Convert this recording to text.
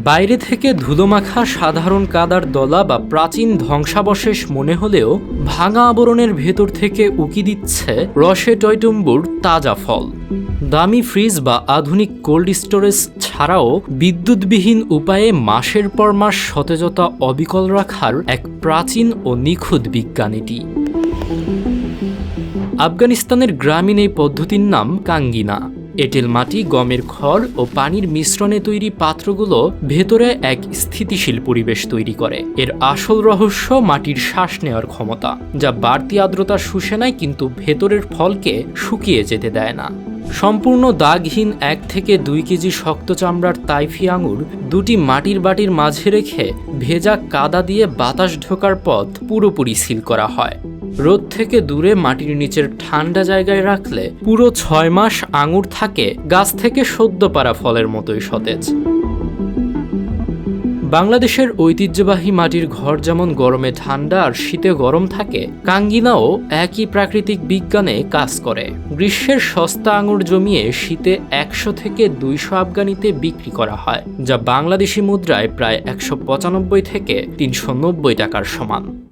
বাইরে থেকে ধুলোমাখা সাধারণ কাদার দলা বা প্রাচীন ধ্বংসাবশেষ মনে হলেও ভাঙা আবরণের ভেতর থেকে উকি দিচ্ছে রসে টয়টুম্বুর তাজা ফল। দামি ফ্রিজ বা আধুনিক কোল্ড স্টোরেজ ছাড়াও বিদ্যুৎবিহীন উপায়ে মাসের পর মাস সতেজতা অবিকল রাখার এক প্রাচীন ও নিখুঁত বিজ্ঞান এটি। আফগানিস্তানের গ্রামীণ এই পদ্ধতির নাম কাঙ্গিনা। এঁটেল মাটি, গমের খড় ও পানির মিশ্রণে তৈরি পাত্রগুলো ভেতরে এক স্থিতিশীল পরিবেশ তৈরি করে। এর আসল রহস্য মাটির শ্বাস নেওয়ার ক্ষমতা, যা বাড়তি আর্দ্রতা শুষে নেয় কিন্তু ভেতরের ফলকে শুকিয়ে যেতে দেয় না। সম্পূর্ণ দাগহীন 1 থেকে 2 কেজি শক্ত চামড়ার তাইফি আঙুর দুটি মাটির বাটির মাঝে রেখে ভেজা কাদা দিয়ে বাতাস ঢোকার পথ পুরোপুরি সিল করা হয়। রোদ থেকে দূরে মাটির নিচের ঠান্ডা জায়গায় রাখলে পুরো 6 মাস আঙুর থাকে গাছ থেকে সদ্য পাড়া ফলের মতোই সতেজ। বাংলাদেশের ঐতিহ্যবাহী মাটির ঘর যেমন গরমে ঠান্ডা আর শীতে গরম থাকে, কাঙ্গিনাও একই প্রাকৃতিক বিজ্ঞানে কাজ করে। গ্রীষ্মের সস্তা আঙুর জমিয়ে শীতে 100 থেকে 200 আফগানিতে বিক্রি করা হয়, যা বাংলাদেশি মুদ্রায় প্রায় 195 থেকে 390 টাকার সমান।